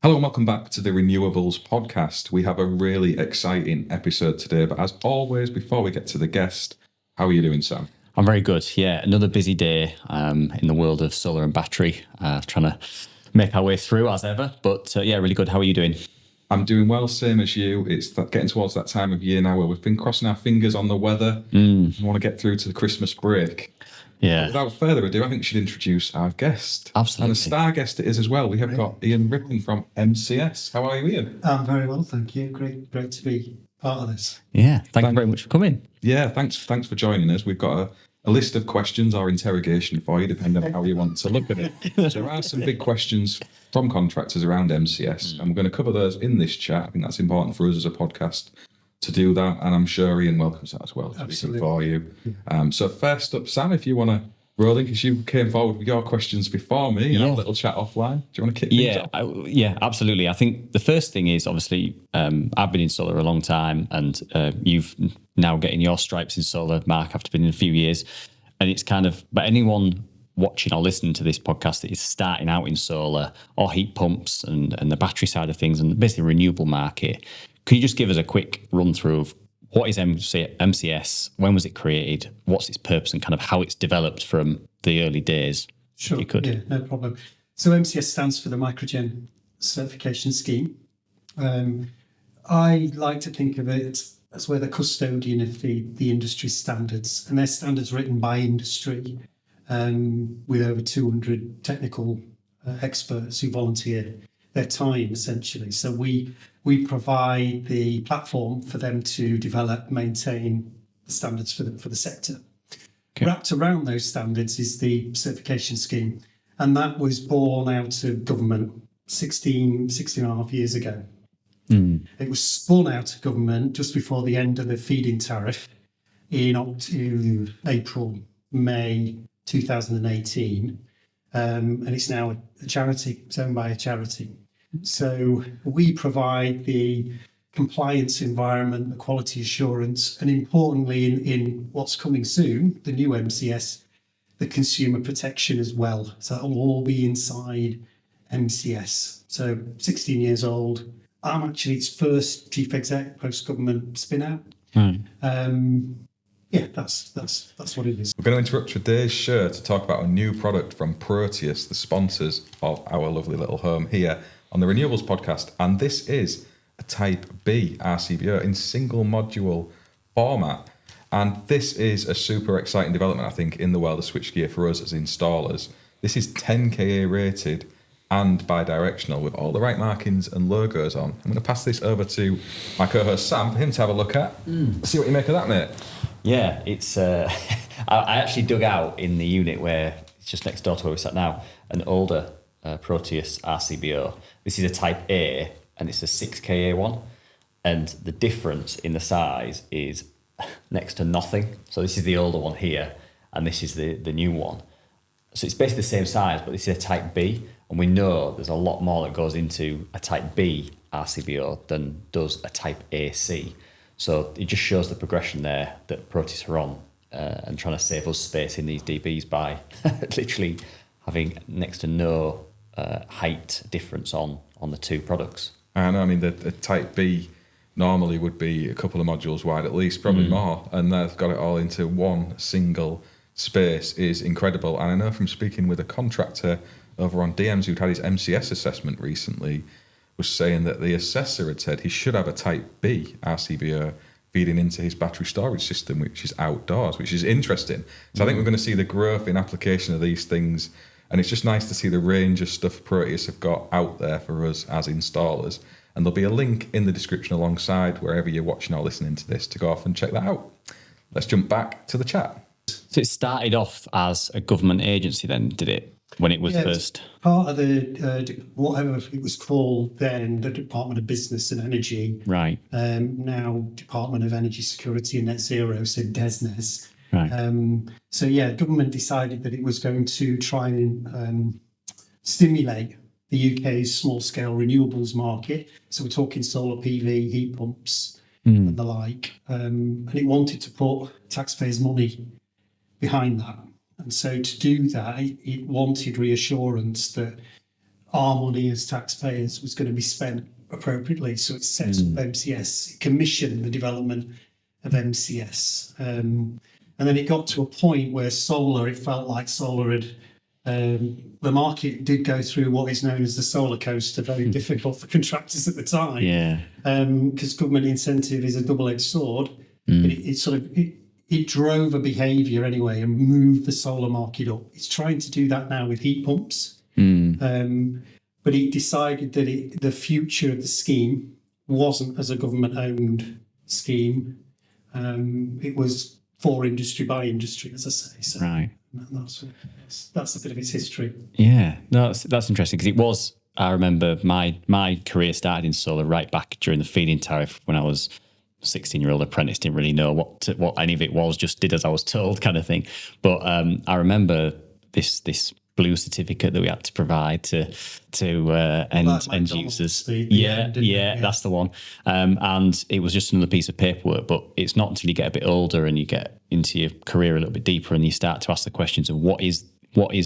Hello and welcome back to the Renewables podcast. We have a really exciting episode today, but as always, before we get to the guest, how are you doing, Sam? I'm very good. Yeah, another busy day in the world of solar and battery, trying to make our way through as ever. But yeah, really good. How are you doing? I'm doing well, same as you. It's getting towards that time of year now where we've been crossing our fingers on the weather. We want to get through to the Christmas break. Yeah. But without further ado, I think we should introduce our guest. Absolutely. And a star guest it is as well. We have got Ian Rippin from MCS. How are you, Ian? I'm very well, thank you. Great to be part of this. Yeah, thank you very much for coming. Yeah, thanks for joining us. We've got a list of questions or interrogation for you, depending on how you want to look at it. So there are some big questions from contractors around MCS, and we're going to cover those in this chat. I think that's important for us as a podcast to do that, and I'm sure Ian welcomes that as well. Absolutely. For you. So first up, Sam, if you want to roll in, because you came forward with your questions before me, and have a little chat offline. Do you want to kick things off? Yeah, absolutely. I think the first thing is obviously I've been in solar a long time, and you've now getting your stripes in solar, Mark, after been in a few years, and it's kind of, but anyone watching or listening to this podcast that is starting out in solar or heat pumps and the battery side of things and basically the renewable market, could you just give us a quick run through of what is MCS, when was it created, what's its purpose, and kind of how it's developed from the early days? Sure, if you could. Yeah, no problem. So MCS stands for the Microgen Certification Scheme. I like to think of it as we're the custodian of the industry standards, and they're standards written by industry with over 200 technical experts who volunteer their time, essentially. So we provide the platform for them to develop, maintain the standards for the sector. Okay. Wrapped around those standards is the certification scheme, and that was born out of government 16 and a half years ago. It was spun out of government just before the end of the feed-in tariff in April, May 2018, and it's now a charity. It's owned by a charity. So we provide the compliance environment, the quality assurance, and importantly, in what's coming soon, the new MCS, the consumer protection as well. So it'll all be inside MCS. So 16 years old. I'm actually its first chief exec post-government spin-out. Yeah, that's what it is. We're going to interrupt today's show to talk about a new product from Proteus, the sponsors of our lovely little home here on the Renewables podcast, and this is a Type B RCBO in single module format. And this is a super exciting development, I think, in the world of switchgear for us as installers. This is 10 kA rated and bi-directional with all the right markings and logos on. I'm going to pass this over to my co-host Sam for him to have a look at. See what you make of that, mate. Yeah, it's. I actually dug out in the unit where it's just next door to where we sat now, an older Proteus RCBO. This is a Type A, and it's a 6 kA one, and the difference in the size is next to nothing. So this is the older one here, and this is the new one. So it's basically the same size, but this is a Type B, and we know there's a lot more that goes into a Type B RCBO than does a Type AC. So it just shows the progression there that Proteus are on and trying to save us space in these DBs by literally having next to no height difference on the two products. I know, I mean, the Type B normally would be a couple of modules wide at least, probably more, and they've got it all into one single space is incredible. And I know from speaking with a contractor over on DMs who'd had his MCS assessment recently, was saying that the assessor had said he should have a Type B RCBO feeding into his battery storage system, which is outdoors, which is interesting. So I think we're going to see the growth in application of these things, and it's just nice to see the range of stuff Proteus have got out there for us as installers. And there'll be a link in the description alongside wherever you're watching or listening to this to go off and check that out. Let's jump back to the chat. So it started off as a government agency then, did it? When it was first? Part of the, whatever it was called then, the Department of Business and Energy. Right. Now Department of Energy Security and Net Zero, so DESNZ. Right. So yeah, government decided that it was going to try and stimulate the UK's small-scale renewables market. So we're talking solar PV, heat pumps and the like. And it wanted to put taxpayers' money behind that. And so to do that, it wanted reassurance that our money as taxpayers was going to be spent appropriately. So it set up MCS, it commissioned the development of MCS. And then it got to a point where solar, it felt like solar had, the market did go through what is known as the solar coaster, very difficult for contractors at the time. Yeah. Because government incentive is a double-edged sword. But it drove a behaviour anyway and moved the solar market up. It's trying to do that now with heat pumps. But it decided that the future of the scheme wasn't as a government-owned scheme. It was for industry by industry, as I say. So Right. that's a bit of its history. Yeah, no, that's interesting because it was. I remember my career started in solar right back during the feed-in tariff when I was 16-year-old apprentice. Didn't really know what any of it was. Just did as I was told, kind of thing. But I remember this blue certificate that we had to provide to end users. That's the one. And it was just another piece of paperwork. But it's not until you get a bit older and you get into your career a little bit deeper and you start to ask the questions of what is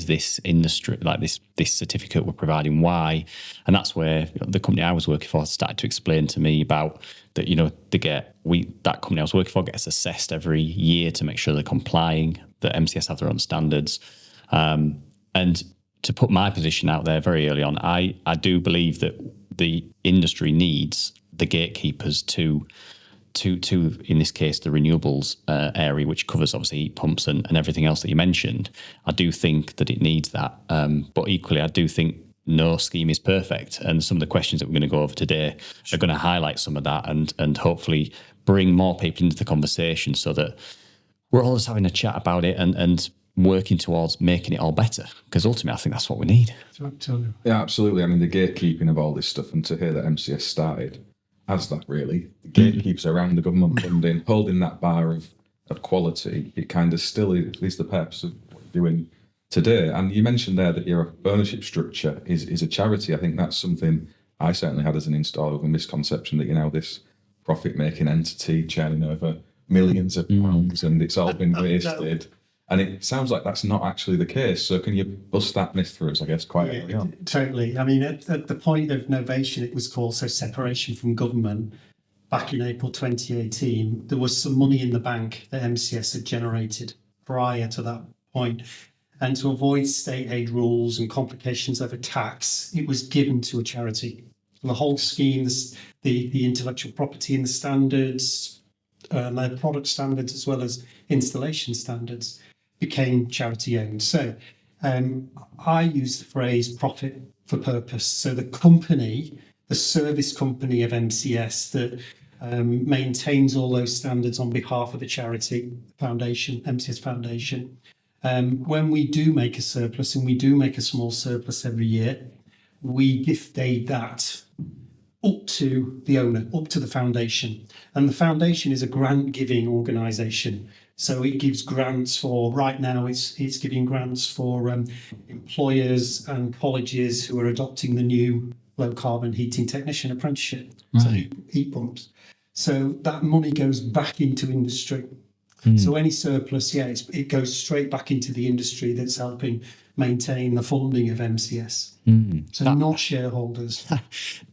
this industry, like this certificate we're providing, why? And that's where the company I was working for started to explain to me about that. That company I was working for gets assessed every year to make sure they're complying, that MCS have their own standards. And to put my position out there very early on, I do believe that the industry needs the gatekeepers to in this case the renewables area, which covers obviously heat pumps and everything else that you mentioned. I do think that it needs that, but equally I do think no scheme is perfect, and some of the questions that we're going to go over today are going to highlight some of that and hopefully bring more people into the conversation so that we're all just having a chat about it and working towards making it all better, because ultimately I think that's what we need. Yeah, absolutely. I mean, the gatekeeping of all this stuff, and to hear that MCS started as that, really, the gatekeepers around the government funding, holding that bar of quality, it kind of still is the purpose of what you're doing today. And you mentioned there that your ownership structure is a charity. I think that's something I certainly had as an installer, with a misconception that, this profit-making entity churning over millions of pounds and it's all been wasted. And it sounds like that's not actually the case. So can you bust that myth for us, I guess, quite early on? Totally. I mean, at the point of novation, it was called separation from government. Back in April 2018, there was some money in the bank that MCS had generated prior to that point. And to avoid state aid rules and complications over tax, it was given to a charity. The whole scheme, the intellectual property and the standards, the product standards, as well as installation standards, became charity owned. So I use the phrase profit for purpose. So the company, the service company of MCS that maintains all those standards on behalf of the charity foundation, MCS Foundation. When we do make a surplus, and we do make a small surplus every year, we gift aid that up to the owner, up to the foundation. And the foundation is a grant giving organisation. So it gives grants for, right now it's giving grants for employers and colleges who are adopting the new low carbon heating technician apprenticeship, so heat pumps. So that money goes back into industry. So any surplus, it goes straight back into the industry that's helping maintain the funding of MCS. So not shareholders.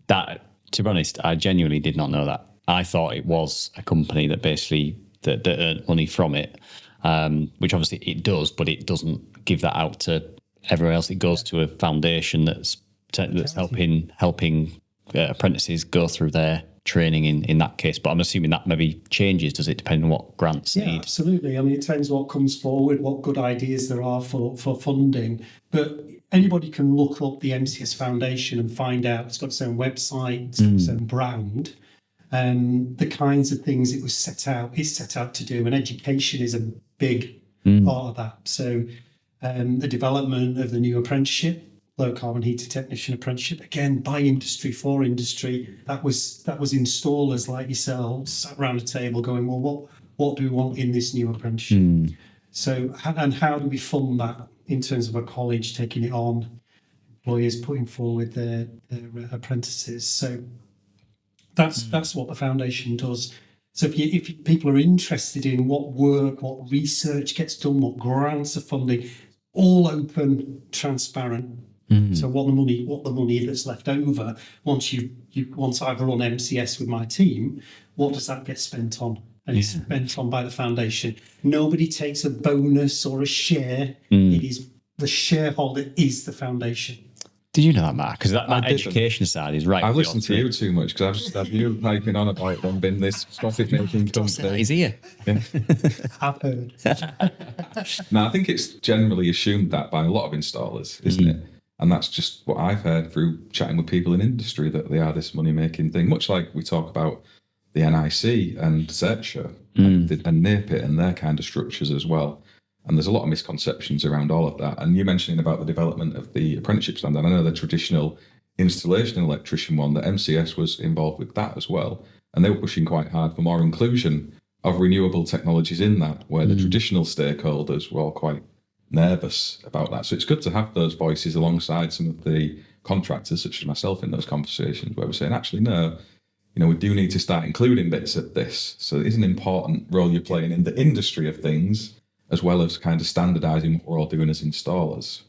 That, to be honest, I genuinely did not know that. I thought it was a company that basically that earned money from it, which obviously it does, but it doesn't give that out to everywhere else. It goes to a foundation that's helping apprentices go through their training in that case. But I'm assuming that maybe changes, does it, depending on what grants need? Absolutely. I mean, it depends what comes forward, what good ideas there are for funding. But anybody can look up the MCS Foundation and find out. It's got its own website, it's got its own brand. The kinds of things it was set out to do, and education is a big part of that. So the development of the new apprenticeship, low carbon heater technician apprenticeship, again by industry, for industry, that was installers like yourselves sat around a table going, well, what do we want in this new apprenticeship? So, and how do we fund that in terms of a college taking it on, employers putting forward their apprentices? So that's what the foundation does. So if people are interested in what work, what research gets done, what grants are funding, all open, transparent. So what the money that's left over once I've run MCS with my team, what does that get spent on? And it's spent on by the foundation. Nobody takes a bonus or a share. It is the shareholder is the foundation. Did you know that, Mark? Because that education side is right. I listened to you too much because I've just had you piping on about one being this profit-making company. He's here. Yeah. I've heard. Now, I think it's generally assumed that by a lot of installers, isn't it? And that's just what I've heard through chatting with people in industry, that they are this money-making thing, much like we talk about the NIC and Searcher and NAPIT and their kind of structures as well. And there's a lot of misconceptions around all of that. And you mentioning about the development of the apprenticeship standard, I know the traditional installation electrician one, the MCS was involved with that as well. And they were pushing quite hard for more inclusion of renewable technologies in that, where the traditional stakeholders were all quite nervous about that. So it's good to have those voices alongside some of the contractors, such as myself, in those conversations where we're saying, actually, no, we do need to start including bits of this. So it is an important role you're playing in the industry of things, as well as kind of standardising what we're all doing as installers.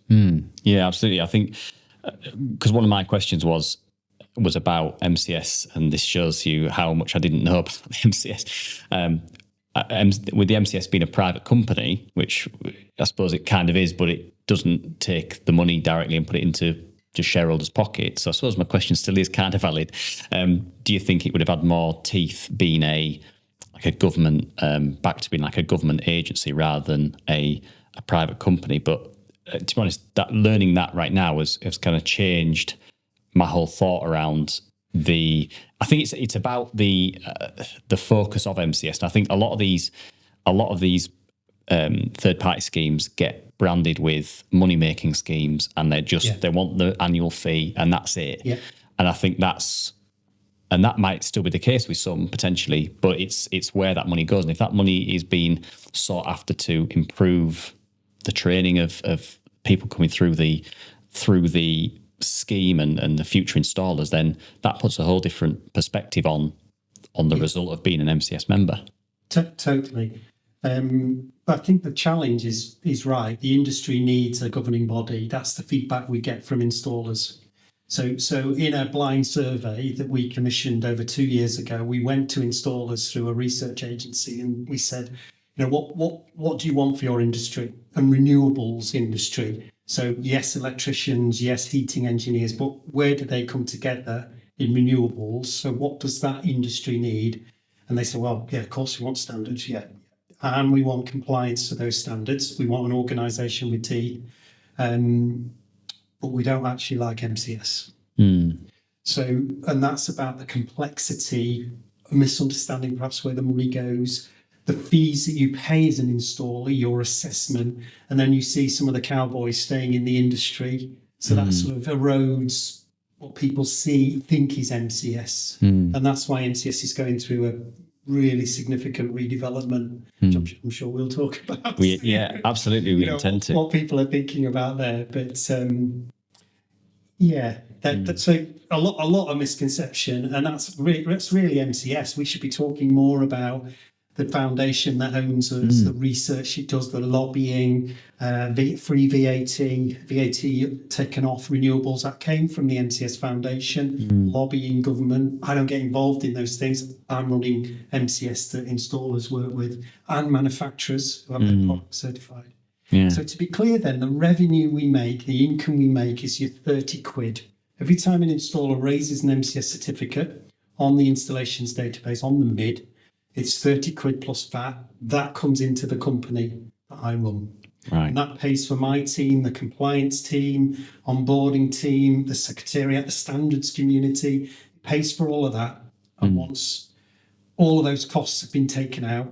Yeah, absolutely. I think, because one of my questions was about MCS, and this shows you how much I didn't know about the MCS. With the MCS being a private company, which I suppose it kind of is, but it doesn't take the money directly and put it into just shareholders' pockets. So I suppose my question still is kind of valid. Do you think it would have had more teeth being a government, back to being like a government agency rather than a private company? But to be honest, learning that right now has kind of changed my whole thought around I think it's about the focus of MCS. And I think a lot of these third party schemes get branded with money making schemes, and they want the annual fee and that's it. Yeah. And I think that might still be the case with some potentially, but it's where that money goes. And if that money is being sought after to improve the training of people coming through the scheme and the future installers, then that puts a whole different perspective on the result of being an MCS member. Totally. I think the challenge is right. The industry needs a governing body. That's the feedback we get from installers. So in a blind survey that we commissioned over 2 years ago, we went to installers through a research agency and we said, what do you want for your industry and renewables industry? So yes, electricians, yes, heating engineers, but where do they come together in renewables? So what does that industry need? And they said, well, yeah, of course we want standards, yeah. And we want compliance to those standards. We want an organisation with teeth. But we don't actually like MCS. So, and that's about the complexity, a misunderstanding perhaps where the money goes, the fees that you pay as an installer, your assessment, and then you see some of the cowboys staying in the industry. So that sort of erodes what people think is MCS. And that's why MCS is going through a really significant redevelopment, which I'm sure we'll talk about. Yeah, absolutely. We intend to. What people are thinking about there. But that's a lot of misconception. And that's really MCS. We should be talking more about the foundation that owns us, the research it does, the lobbying, free VAT taken off renewables. That came from the MCS Foundation, lobbying government. I don't get involved in those things. I'm running MCS that installers work with and manufacturers who have their products certified. Yeah. So to be clear then, the revenue we make, the income we make is your 30 quid. Every time an installer raises an MCS certificate on the installations database, on the MID, it's 30 quid plus VAT. That comes into the company that I run. Right. And that pays for my team, the compliance team, onboarding team, the secretariat, the standards community. It pays for all of that. And once all of those costs have been taken out,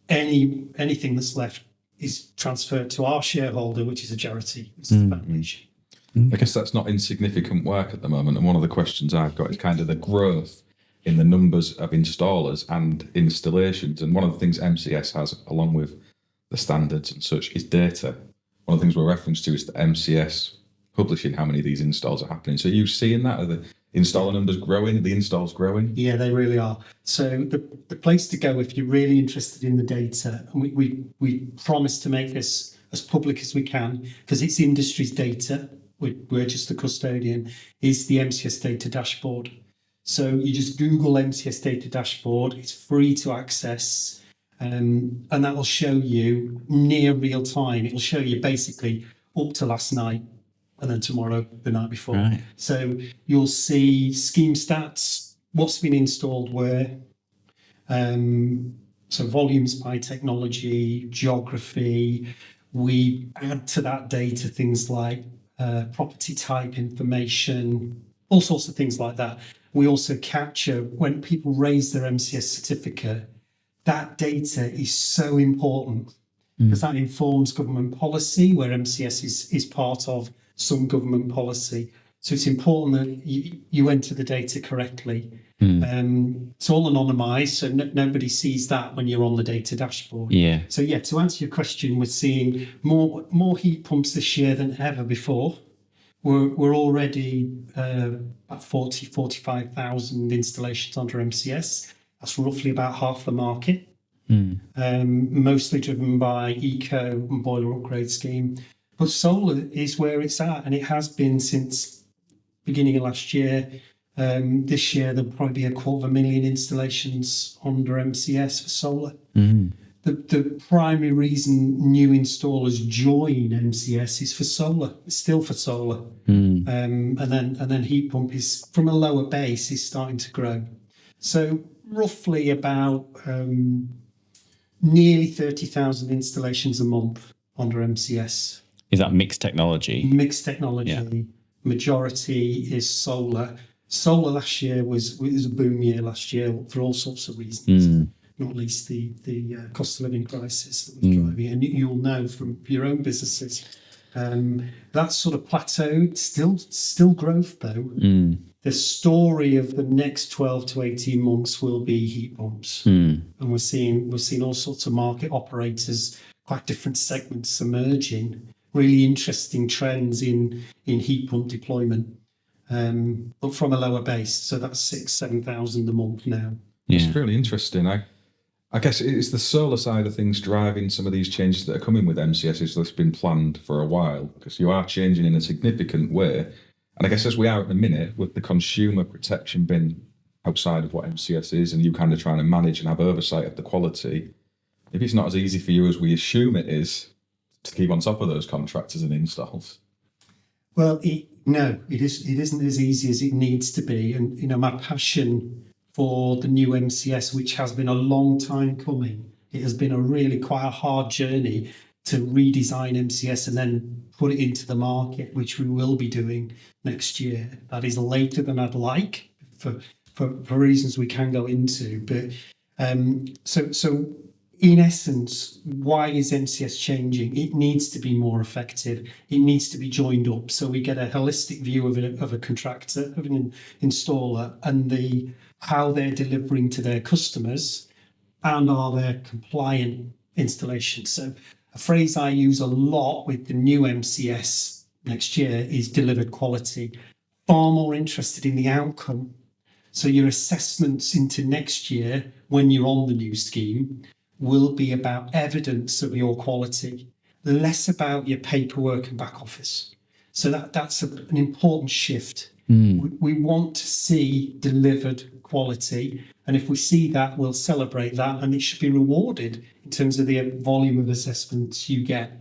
anything that's left is transferred to our shareholder, which is a charity, which is the foundation. I guess that's not insignificant work at the moment. And one of the questions I've got is kind of the growth in the numbers of installers and installations. And one of the things MCS has, along with the standards and such, is data. One of the things we're referenced to is the MCS publishing how many of these installs are happening. So are you seeing that? Are the installer numbers growing? Are the installs growing? Yeah, they really are. So the place to go if you're really interested in the data, and we promise to make this as public as we can, because it's industry's data. we're just the custodian, is the MCS data dashboard. So you just Google MCS data dashboard. It's free to access, and that will show you near real time. It will show you basically up to last night and then tomorrow, the night before. Right. So you'll see scheme stats, what's been installed where, so volumes by technology, geography. We add to that data things like property type information, all sorts of things like that. We also capture when people raise their MCS certificate, that data is so important because that informs government policy, where MCS is part of some government policy. So it's important that you enter the data correctly. It's all anonymized, so nobody sees that when you're on the data dashboard. Yeah. So yeah, to answer your question, we're seeing more heat pumps this year than ever before. We're already at 45,000 installations under MCS. That's roughly about half the market. Mostly driven by eco and boiler upgrade scheme. But solar is where it's at, and it has been since beginning of last year. This year there'll probably be 250,000 installations under MCS for solar. The primary reason new installers join MCS is for solar. It's still for solar, and then heat pump is from a lower base is starting to grow. So roughly about nearly 30,000 installations a month under MCS. Is that mixed technology? Mixed technology. Yeah. Majority is solar. Solar last year was a boom year last year for all sorts of reasons. Not least the cost of living crisis that was driving it. And you'll know from your own businesses. That's sort of plateaued, still growth though. The story of the next 12 to 18 months will be heat pumps. And we're seeing all sorts of market operators, quite different segments emerging, really interesting trends in heat pump deployment. But from a lower base, so that's 6,000-7,000 a month now. It's really interesting. I guess it's the solar side of things driving some of these changes that are coming with MCS that's been planned for a while, because you are changing in a significant way. And I guess as we are at the minute, with the consumer protection being outside of what MCS is, and you kind of trying to manage and have oversight of the quality, maybe it's not as easy for you as we assume it is to keep on top of those contractors and installs. Well, it isn't as easy as it needs to be. And, my passion for the new MCS, which has been a long time coming, it has been quite a hard journey to redesign MCS and then put it into the market, which we will be doing next year. That is later than I'd like for reasons we can go into. But so in essence, why is MCS changing? It needs to be more effective. It needs to be joined up so we get a holistic view of a contractor, of an installer, and how they're delivering to their customers, and are there compliant installations. So a phrase I use a lot with the new MCS next year is delivered quality. Far more interested in the outcome. So your assessments into next year, when you're on the new scheme, will be about evidence of your quality, less about your paperwork and back office. So that's an important shift. We want to see delivered quality, and if we see that, we'll celebrate that, and it should be rewarded in terms of the volume of assessments you get.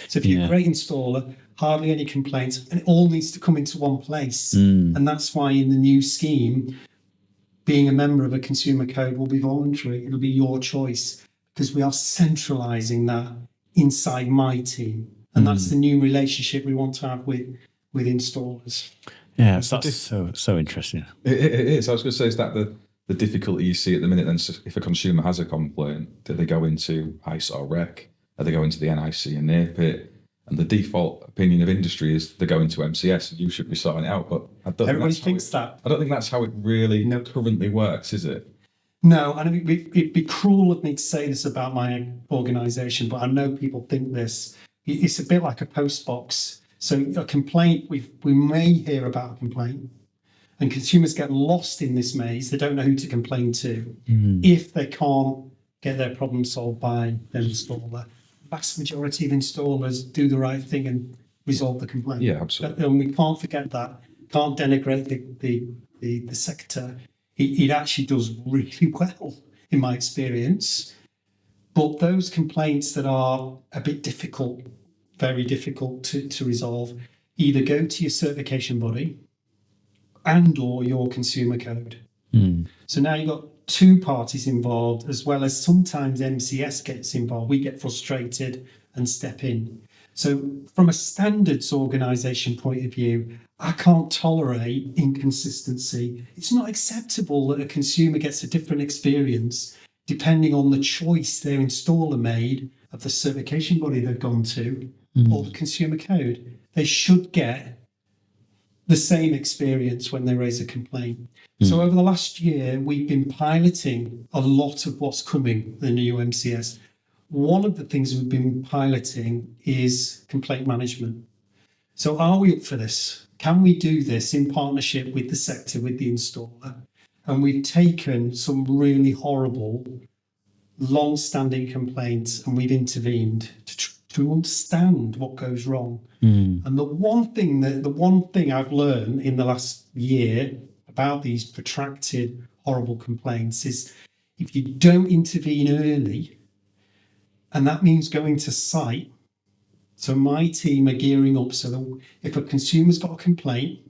So if you're a great installer, hardly any complaints, and it all needs to come into one place. And that's why in the new scheme, being a member of a consumer code will be voluntary. It'll be your choice, because we are centralising that inside my team. And that's the new relationship we want to have with installers. Yeah, that's so interesting. It is. I was going to say, is that the difficulty you see at the minute then? If a consumer has a complaint, do they go into ICE or REC? Or they go into the NIC and NAPIT? And the default opinion of industry is they go into MCS and you should be sorting it out. But Everybody thinks that. I don't think that's how it really currently works, is it? No, and it'd be cruel of me to say this about my organisation, but I know people think this. It's a bit like a post box. So a complaint, we may hear about a complaint, and consumers get lost in this maze. They don't know who to complain to if they can't get their problem solved by their installer. The vast majority of installers do the right thing and resolve the complaint. Yeah, absolutely. And we can't forget that. Can't denigrate the sector. It actually does really well, in my experience. But those complaints that are a bit difficult, very difficult to resolve, either go to your certification body and or your consumer code. So now you've got two parties involved, as well as sometimes MCS gets involved. We get frustrated and step in. So from a standards organisation point of view, I can't tolerate inconsistency. It's not acceptable that a consumer gets a different experience depending on the choice their installer made of the certification body they've gone to or the consumer code. They should get the same experience when they raise a complaint. So over the last year, we've been piloting a lot of what's coming, the new MCS. One of the things we've been piloting is complaint management. So are we up for this? Can we do this in partnership with the sector, with the installer? And we've taken some really horrible, long-standing complaints and we've intervened to understand what goes wrong. And the one thing I've learned in the last year about these protracted, horrible complaints is if you don't intervene early, and that means going to site. So my team are gearing up so that if a consumer's got a complaint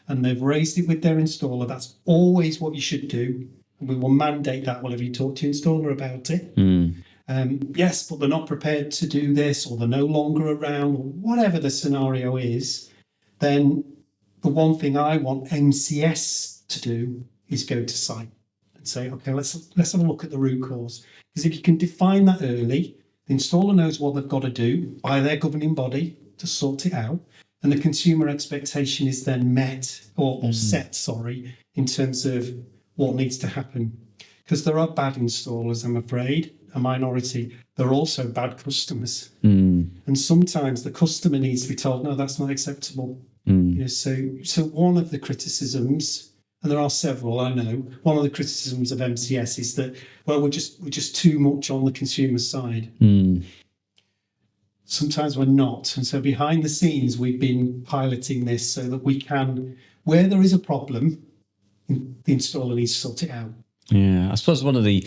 and they've raised it with their installer, that's always what you should do. And we will mandate that whenever you talk to your installer about it. Yes, but they're not prepared to do this, or they're no longer around, or whatever the scenario is, then the one thing I want MCS to do is go to site and say, okay, let's have a look at the root cause. Because if you can define that early, the installer knows what they've got to do by their governing body to sort it out, and the consumer expectation is then met or set, in terms of what needs to happen. Because there are bad installers, I'm afraid, a minority. They're also bad customers. And sometimes the customer needs to be told, no, that's not acceptable. So one of the criticisms, and there are several, I know, one of the criticisms of MCS is that, well, we're just too much on the consumer side. Sometimes we're not. And so behind the scenes, we've been piloting this so that we can, where there is a problem, the installer needs to sort it out. Yeah, I suppose one of the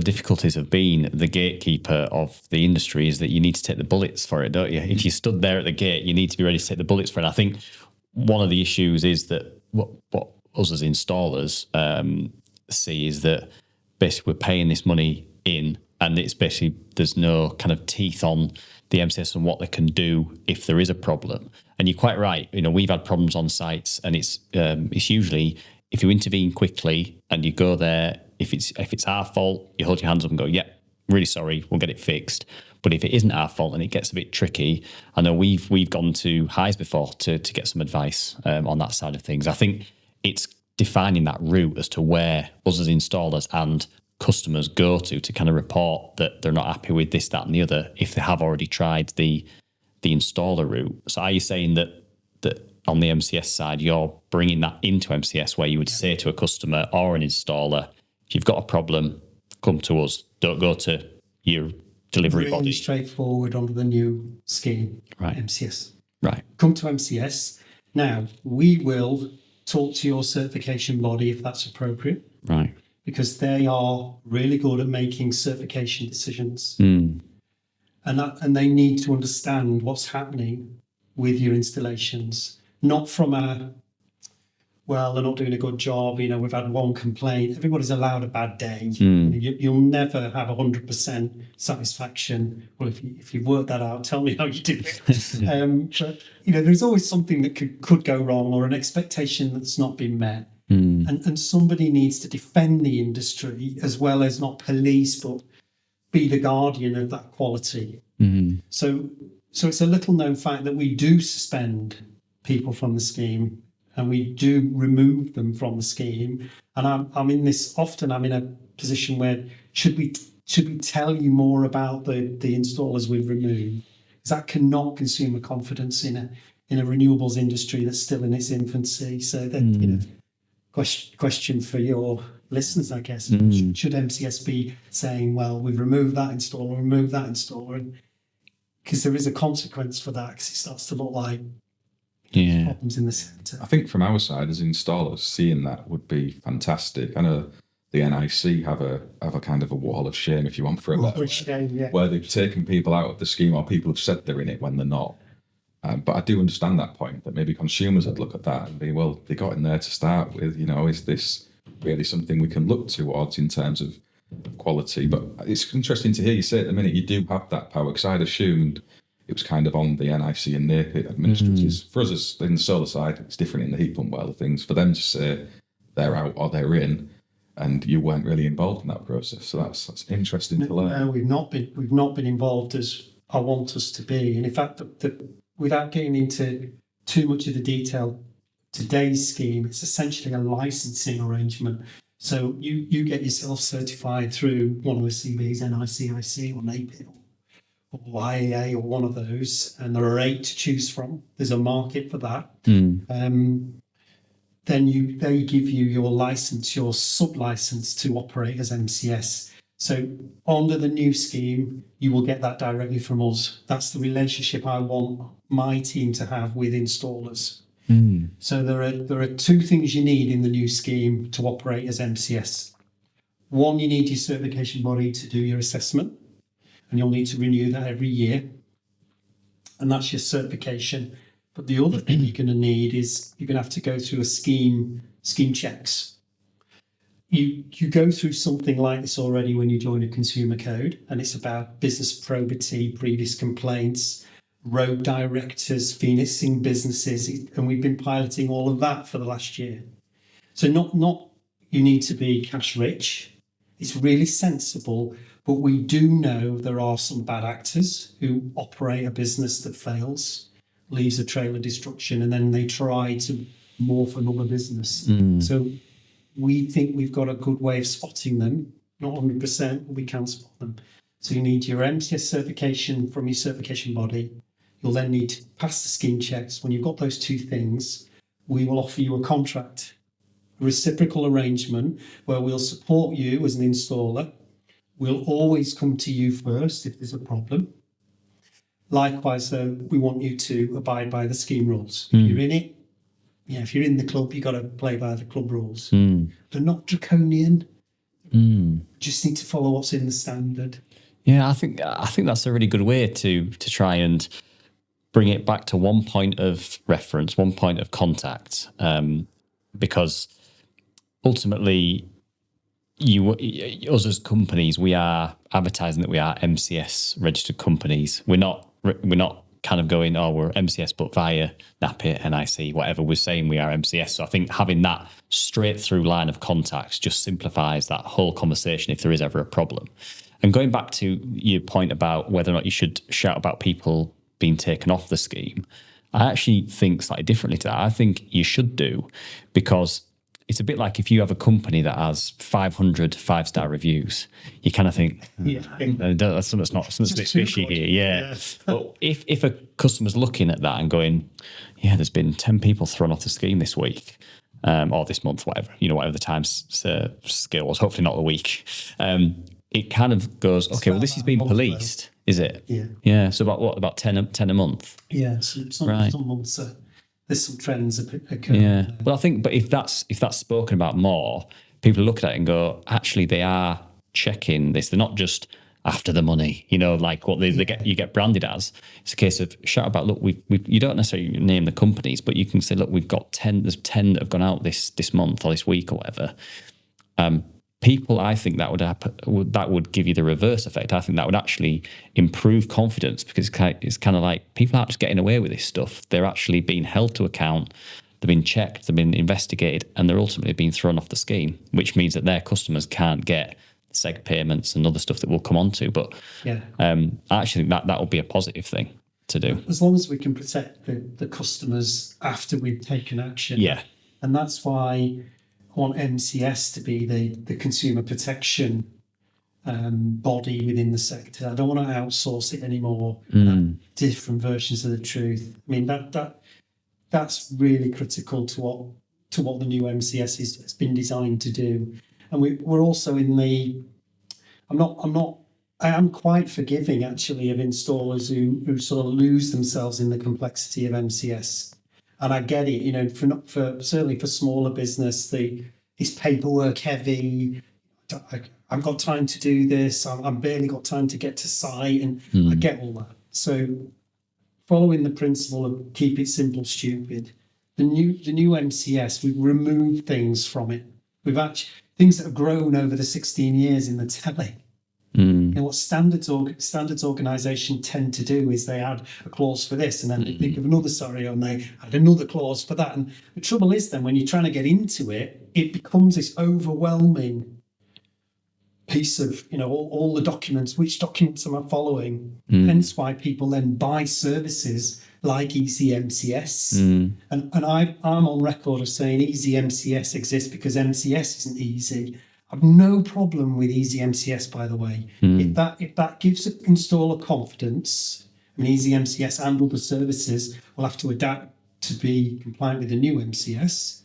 difficulties of being the gatekeeper of the industry is that you need to take the bullets for it, don't you? If you stood there at the gate, you need to be ready to take the bullets for it. I think one of the issues is that what us as installers see is that basically we're paying this money in, and it's basically there's no kind of teeth on the MCS and what they can do if there is a problem. And you're quite right. We've had problems on sites, and it's usually if you intervene quickly and you go there. If it's our fault, you hold your hands up and go, yeah, really sorry, we'll get it fixed. But if it isn't our fault and it gets a bit tricky, I know we've gone to highs before to get some advice on that side of things. I think it's defining that route as to where us as installers and customers go to kind of report that they're not happy with this, that, and the other if they have already tried the installer route. So are you saying that on the MCS side, you're bringing that into MCS where you would say to a customer or an installer, if you've got a problem, come to us. Don't go to your delivery really body. Straightforward under the new scheme, Right. MCS. Right. Come to MCS. Now, we will talk to your certification body if that's appropriate. Right. Because they are really good at making certification decisions. And they need to understand what's happening with your installations. Not from well, they're not doing a good job. We've had one complaint. Everybody's allowed a bad day. You'll never have 100% satisfaction. Well, if you've worked that out, tell me how you did it. But there's always something that could go wrong, or an expectation that's not been met. And somebody needs to defend the industry as well as not police, but be the guardian of that quality. So it's a little known fact that we do suspend people from the scheme. And we do remove them from the scheme. And I'm in a position where should we tell you more about the installers we've removed? Because that can knock consumer confidence in a renewables industry that's still in its infancy. So that question for your listeners, I guess, should MCS be saying, well, we've removed that installer, and because there is a consequence for that, because it starts to look like Yeah. problems in the sector. I think from our side as installers, seeing that would be fantastic. I know the NIC have a kind of a wall of shame, if you want, for a better word, where they've taken people out of the scheme, or people have said they're in it when they're not. But I do understand that point, that maybe consumers would look at that and be, well, they got in there to start with, is this really something we can look towards in terms of quality? But it's interesting to hear you say at the minute you do have that power, because I'd assumed it was kind of on the NIC and NAPIT administrators. For us, as in the solar side, it's different in the heat pump world of things. For them to say they're out or they're in, and you weren't really involved in that process, so that's interesting to learn. No, we've not been involved as I want us to be, and in fact, without getting into too much of the detail, today's scheme, it's essentially a licensing arrangement. So you get yourself certified through one of the CBs, NICIC or NAPIT or IAA or one of those, and there are 8 to choose from. There's a market for that. Then they give you your license, your sub-license to operate as MCS. So under the new scheme, you will get that directly from us. That's the relationship I want my team to have with installers. So there are 2 things you need in the new scheme to operate as MCS. One, you need your certification body to do your assessment, and you'll need to renew that every year. And that's your certification. But the other thing you're going to need is you're going to have to go through a scheme checks. You go through something like this already when you join a consumer code, and it's about business probity, previous complaints, road directors, phoenixing businesses, and we've been piloting all of that for the last year. So not you need to be cash rich. It's really sensible, but we do know there are some bad actors who operate a business that fails, leaves a trail of destruction, and then they try to morph another business. So we think we've got a good way of spotting them, not 100%, but we can spot them. So you need your MCS certification from your certification body. You'll then need to pass the scheme checks. When you've got those 2 things, we will offer you a contract, a reciprocal arrangement where we'll support you as an installer. We'll always come to you first if there's a problem. Likewise, we want you to abide by the scheme rules. If you're in it, if you're in the club, you've got to play by the club rules. They're not draconian. Just need to follow what's in the standard. Yeah, I think that's a really good way to try and bring it back to one point of reference, one point of contact, because ultimately, us as companies, we are advertising that we are MCS registered companies. We're not kind of going, oh, we're MCS, but via NAPIT, NIC, whatever. We're saying we are MCS. So I think having that straight through line of contacts just simplifies that whole conversation if there is ever a problem. And going back to your point about whether or not you should shout about people being taken off the scheme, I actually think slightly differently to that. I think you should do, because it's a bit like if you have a company that has 500 5-star reviews, you kind of think, something's a bit fishy here. Yeah. But if a customer's looking at that and going, yeah, there's been 10 people thrown off the scheme this week, or this month, whatever the time scale was, hopefully not the week. It kind of goes, okay, well, this is being policed, is it? Yeah. Yeah. So about 10 a month? Yeah. So some months, there's some trends occur. Yeah. Well, I think, but if that's spoken about more, people look at it and go, actually, they are checking this. They're not just after the money, like what they get branded as. It's a case of shout about, look, you don't necessarily name the companies, but you can say, look, we've got 10, there's 10 that have gone out this month or this week or whatever. People, I think that would give you the reverse effect. I think that would actually improve confidence, because it's kind of like people aren't just getting away with this stuff. They're actually being held to account. They've been checked. They've been investigated, and they're ultimately being thrown off the scheme, which means that their customers can't get seg payments and other stuff that we'll come on to. But I actually think that would be a positive thing to do. As long as we can protect the customers after we've taken action. Yeah. And that's why I want MCS to be the consumer protection body within the sector. I don't want to outsource it anymore. Different versions of the truth. I mean, that's really critical to what the new MCS has been designed to do. And we're also in the. I'm not I am quite forgiving actually of installers who sort of lose themselves in the complexity of MCS. And I get it, for certainly for smaller business, it's paperwork heavy. I've got time to do this. I've barely got time to get to site, and I get all that. So, following the principle of keep it simple, stupid, the new MCS, we've removed things from it. We've actually things that have grown over the 16 years in the telly. What standards organisation tend to do is they add a clause for this, and then they think of another scenario and they add another clause for that. And the trouble is then when you're trying to get into it, it becomes this overwhelming piece of, all the documents, which documents am I following? Hence why people then buy services like Easy MCS. And I'm on record of saying Easy MCS exists because MCS isn't easy. I've no problem with Easy MCS, by the way. If that gives an installer confidence, Easy MCS and other services will have to adapt to be compliant with the new MCS,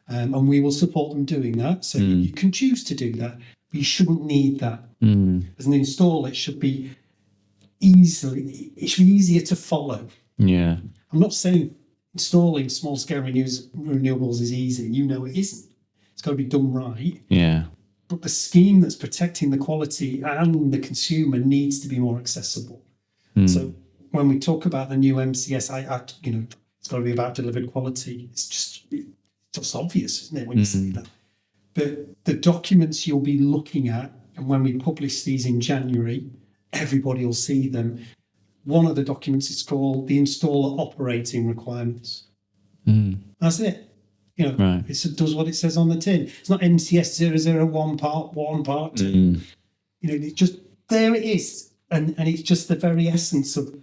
and we will support them doing that. So you can choose to do that, but you shouldn't need that. As an installer, it should be easier to follow. Yeah. I'm not saying installing small-scale renewables is easy. It isn't. It's got to be done right. Yeah. But the scheme that's protecting the quality and the consumer needs to be more accessible. So when we talk about the new MCS, it's got to be about delivered quality. It's just obvious, isn't it, when you say that? But the documents you'll be looking at, and when we publish these in January, everybody will see them. One of the documents is called the Installer Operating Requirements. That's it. Right. It does what it says on the tin. It's not MCS 001 part 1, part 2. It just, there it is. And it's just the very essence of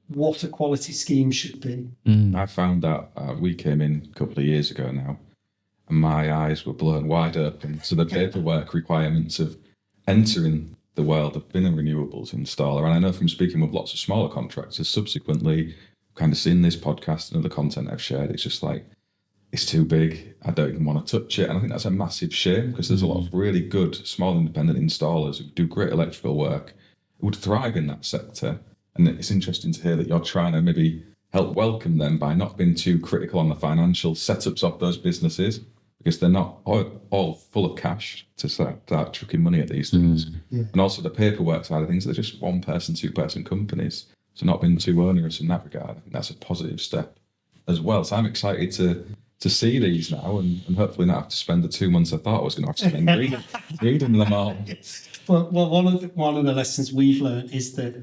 what a quality scheme should be. I found that we came in a couple of years ago now, and my eyes were blown wide open to the paperwork requirements of entering the world of bin and renewables installer. And I know from speaking with lots of smaller contractors, subsequently, kind of seeing this podcast and other content I've shared, it's just like, it's too big. I don't even want to touch it. And I think that's a massive shame because there's a lot of really good small independent installers who do great electrical work who would thrive in that sector. And it's interesting to hear that you're trying to maybe help welcome them by not being too critical on the financial setups of those businesses, because they're not all full of cash to start chucking money at these things. And also the paperwork side of things, they're just 1-person, 2-person companies. So not being too onerous in that regard, I think that's a positive step as well. So I'm excited to see these now and hopefully not have to spend the 2 months I thought I was going to have to spend reading them all. Well, one of the lessons we've learned is that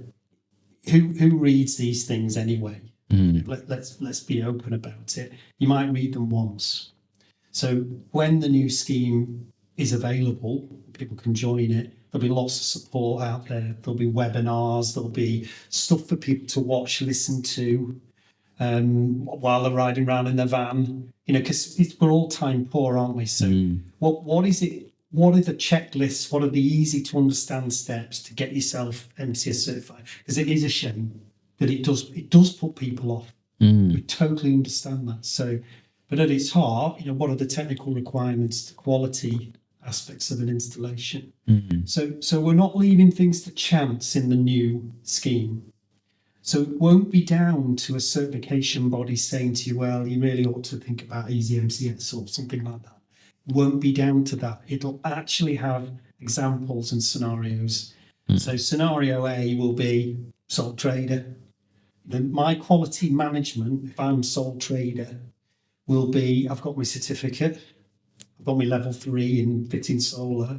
who reads these things anyway? Let's be open about it. You might read them once. So when the new scheme is available, people can join it. There'll be lots of support out there. There'll be webinars. There'll be stuff for people to watch, listen to while they're riding around in their van. Because we're all time poor, aren't we? So what is it? What are the checklists? What are the easy to understand steps to get yourself MCS certified? Because it is a shame that it does put people off. We totally understand that. So, but at its heart, what are the technical requirements, the quality aspects of an installation? So we're not leaving things to chance in the new scheme. So it won't be down to a certification body saying to you, well, you really ought to think about Easy MCS or something like that. It won't be down to that. It'll actually have examples and scenarios. So scenario A will be sole trader. Then my quality management, if I'm sole trader, will be, I've got my certificate, I've got my level 3 in fitting solar.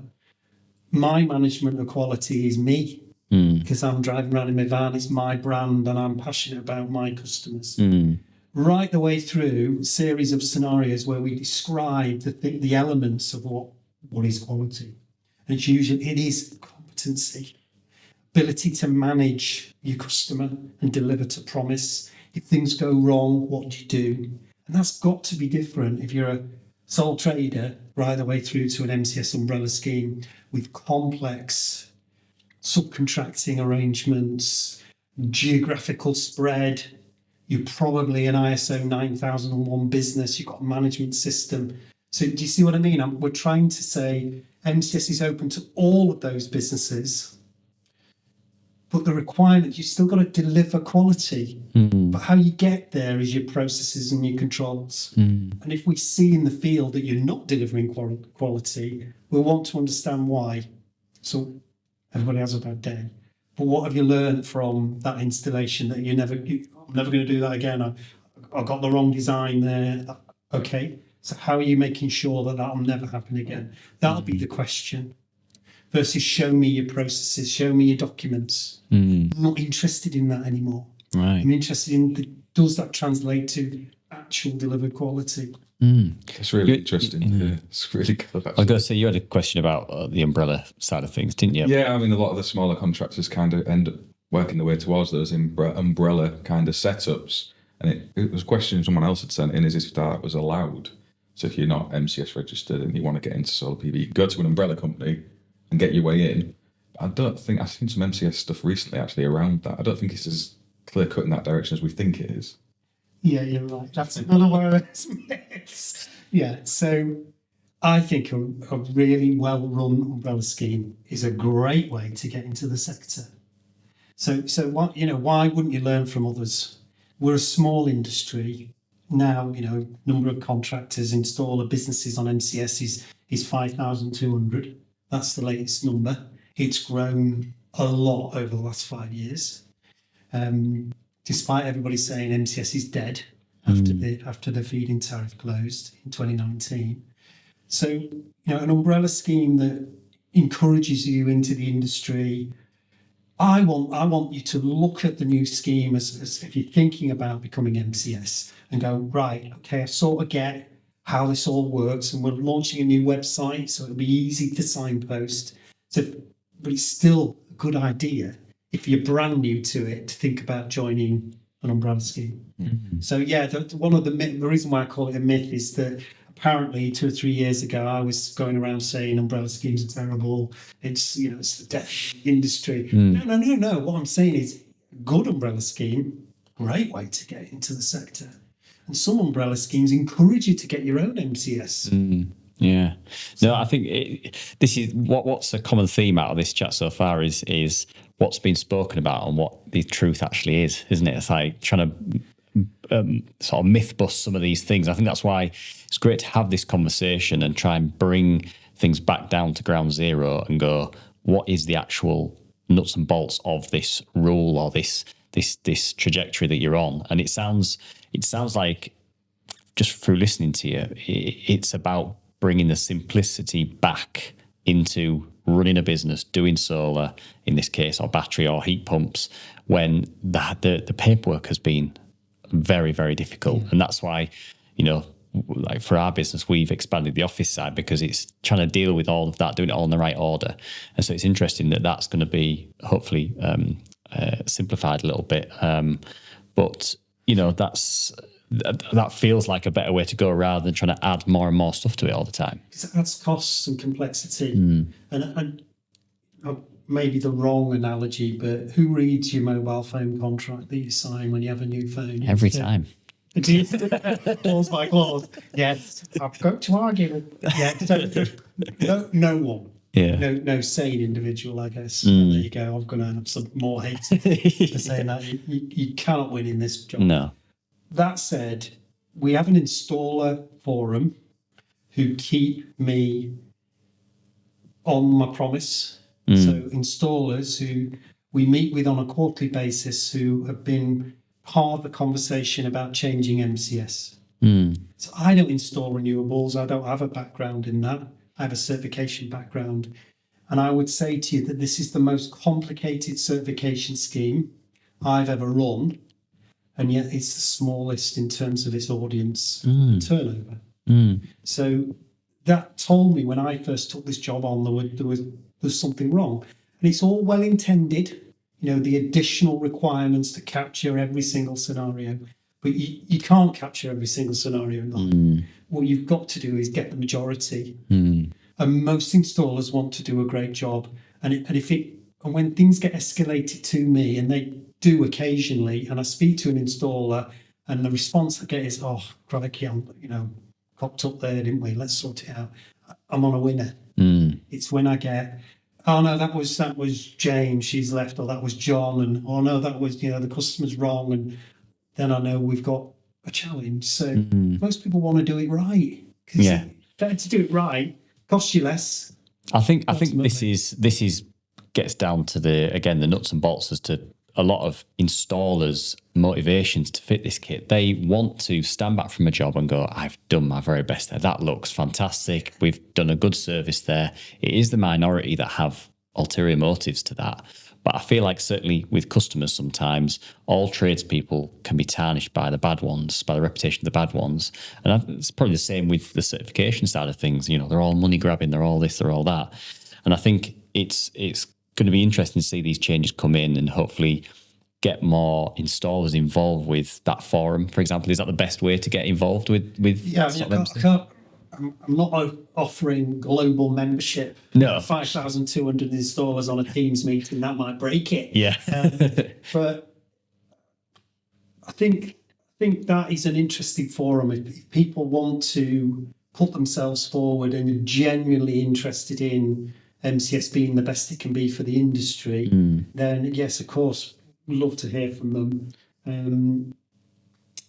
My management of quality is me. Because I'm driving around in my van, it's my brand, and I'm passionate about my customers. Right the way through a series of scenarios where we describe the elements of what is quality. And it is competency, ability to manage your customer and deliver to promise. If things go wrong, what do you do? And that's got to be different if you're a sole trader right the way through to an MCS umbrella scheme with complex subcontracting arrangements, geographical spread. You're probably an ISO 9001 business. You've got a management system. So do you see what I mean? We're trying to say MCS is open to all of those businesses, But the requirement, you still got to deliver quality. But how you get there is your processes and your controls. And if we see in the field that you're not delivering quality, we'll want to understand why. So everybody has a bad day. But what have you learned from that installation that I'm never going to do that again? I got the wrong design there. Okay. So how are you making sure that that'll never happen again? That'll be the question. Versus show me your processes, show me your documents. I'm not interested in that anymore. Right. I'm interested in does that translate to actual delivered quality? It's really interesting. Yeah. It's really good. I was going to say, you had a question about the umbrella side of things, didn't you? Yeah, I mean, a lot of the smaller contractors kind of end up working their way towards those umbrella kind of setups. And it was a question someone else had sent in, is if that was allowed. So if you're not MCS registered and you want to get into solar PV, you can go to an umbrella company and get your way in. I've seen some MCS stuff recently actually around that. I don't think it's as clear cut in that direction as we think it is. Yeah, you're right. That's another one of those myths. Yeah, so I think a really well-run umbrella scheme is a great way to get into the sector. So what, why wouldn't you learn from others? We're a small industry now. Number of contractors, installer businesses on MCS is 5,200. That's the latest number. It's grown a lot over the last 5 years. Despite everybody saying MCS is dead after the feed-in tariff closed in 2019. So, an umbrella scheme that encourages you into the industry. I want you to look at the new scheme as if you're thinking about becoming MCS and go, right, okay, I sort of get how this all works, and we're launching a new website, so it'll be easy to signpost. But it's still a good idea if you're brand new to it to think about joining an umbrella scheme. So yeah, the reason why I call it a myth is that apparently 2 or 3 years ago I was going around saying umbrella schemes are terrible. It's it's the death of the industry. No. What I'm saying is, good umbrella scheme, great way to get into the sector. And some umbrella schemes encourage you to get your own MCS. Yeah. No, I think this is what's a common theme out of this chat so far is what's been spoken about and what the truth actually is, isn't it? It's like trying to sort of myth bust some of these things. I think that's why it's great to have this conversation and try and bring things back down to ground zero and go, what is the actual nuts and bolts of this rule or this trajectory that you're on? And it sounds like, just through listening to you, it's about bringing the simplicity back into running a business, doing solar, in this case, or battery or heat pumps, when the paperwork has been very, very difficult. And that's why, like for our business, we've expanded the office side because it's trying to deal with all of that, doing it all in the right order. And so it's interesting that that's going to be hopefully simplified a little bit. But that feels like a better way to go rather than trying to add more and more stuff to it all the time. Because it adds costs and complexity. And maybe the wrong analogy, but who reads your mobile phone contract that you sign when you have a new phone? Every time. Clause by clause. Yes, I've got to argue. Yeah, no one. Yeah. No sane individual, I guess. There you go. I'm going to have some more hate for saying that. You cannot win in this job. No. That said, we have an installer forum who keep me on my promise. So installers who we meet with on a quarterly basis who have been part of the conversation about changing MCS. So I don't install renewables. I don't have a background in that. I have a certification background. And I would say to you that this is the most complicated certification scheme I've ever run. And yet it's the smallest in terms of its audience and turnover. So that told me when I first took this job on, there was something wrong. And it's all well intended, the additional requirements to capture every single scenario. But you can't capture every single scenario in life. What you've got to do is get the majority. And most installers want to do a great job. And when things get escalated to me, and they do occasionally, and I speak to an installer, and the response I get is, "Oh, crikey, cocked up there, didn't we? Let's sort it out." I'm on a winner. It's when I get, Oh no, that was Jane. She's left, or that was John, and oh no, that was the customer's wrong, and then I know we've got a challenge. So most people want to do it right. Yeah, better to do it right, costs you less. I think Ultimately. this is gets down to the nuts and bolts as to a lot of installers' motivations to fit this kit. They want to stand back from a job and go, I've done my very best there. That looks fantastic. We've done a good service there. It is the minority that have ulterior motives to that. But I feel like certainly with customers sometimes, all tradespeople can be tarnished by the bad ones, by the reputation of the bad ones. And it's probably the same with the certification side of things. They're all money grabbing, they're all this, they're all that. And I think it's going to be interesting to see these changes come in and hopefully get more installers involved with that forum. For example, is that the best way to get involved with? Yeah, I'm not offering global membership. No. 5,200 installers on a Teams meeting, that might break it. Yeah. But I think that is an interesting forum. If people want to put themselves forward and are genuinely interested in MCS being the best it can be for the industry, then yes, of course, we'd love to hear from them.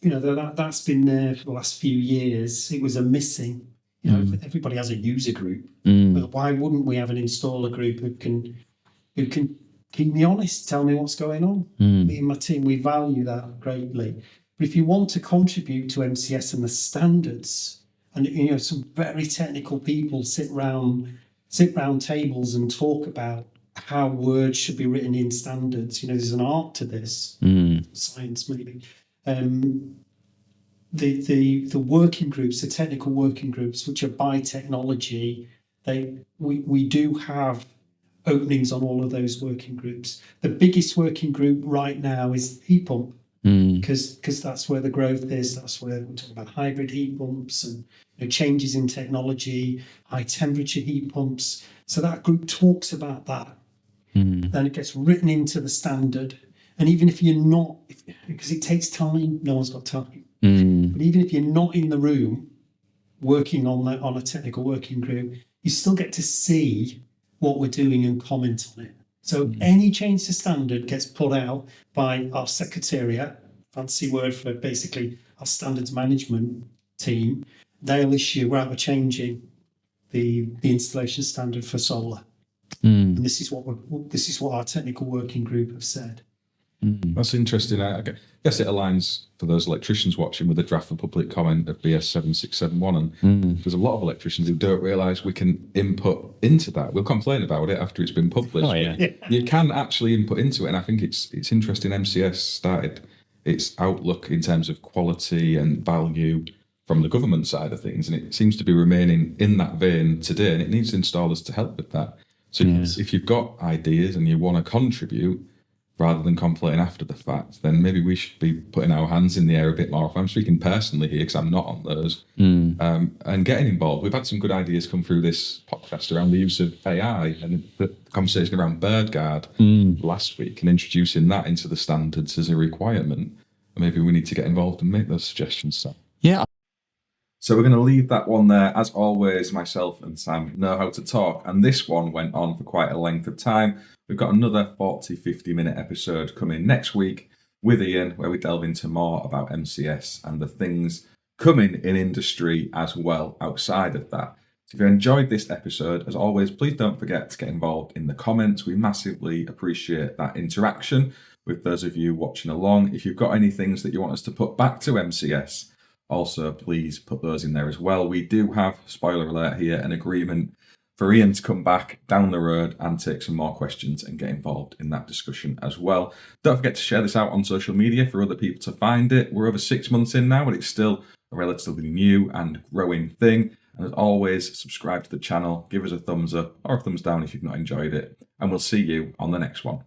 That's been there for the last few years. It was a missing. Everybody has a user group. But why wouldn't we have an installer group who can keep me honest, tell me what's going on? Me and my team, we value that greatly. But if you want to contribute to MCS and the standards, and some very technical people sit round tables and talk about how words should be written in standards. There's an art to this, science maybe. The working groups, the technical working groups, which are by technology, we do have openings on all of those working groups. The biggest working group right now is heat pump, because that's where the growth is. That's where we're talking about hybrid heat pumps and changes in technology, high temperature heat pumps. So that group talks about that. Then it gets written into the standard. And even if you're not, because it takes time, no one's got time. But even if you're not in the room working on a technical working group, you still get to see what we're doing and comment on it. So any change to standard gets put out by our secretariat, fancy word for basically our standards management team. They'll issue, we're changing the installation standard for solar. And this is what our technical working group have said. That's interesting. I guess it aligns for those electricians watching with the draft and public comment of BS 7671. And there's a lot of electricians who don't realise we can input into that. We'll complain about it after it's been published. Oh, yeah. You can actually input into it. And I think it's interesting. MCS started its outlook in terms of quality and value from the government side of things. And it seems to be remaining in that vein today. And it needs installers to help with that. So if you've got ideas and you want to contribute, rather than complain after the fact, then maybe we should be putting our hands in the air a bit more. If I'm speaking personally here, because I'm not on those, and getting involved. We've had some good ideas come through this podcast around the use of AI and the conversation around BirdGuard last week and introducing that into the standards as a requirement. Maybe we need to get involved and make those suggestions. So. Yeah. So we're going to leave that one there. As always, myself and Sam know how to talk, and this one went on for quite a length of time. We've got another 40-50 minute episode coming next week with Ian, where we delve into more about MCS and the things coming in industry as well outside of that. So if you enjoyed this episode, as always, please don't forget to get involved in the comments. We massively appreciate that interaction with those of you watching along. If you've got any things that you want us to put back to MCS, also please put those in there as well. We do have, spoiler alert here, an agreement for Ian to come back down the road and take some more questions and get involved in that discussion as well. Don't forget to share this out on social media for other people to find it. We're over 6 months in now, but it's still a relatively new and growing thing. And as always, subscribe to the channel, give us a thumbs up or a thumbs down if you've not enjoyed it. And we'll see you on the next one.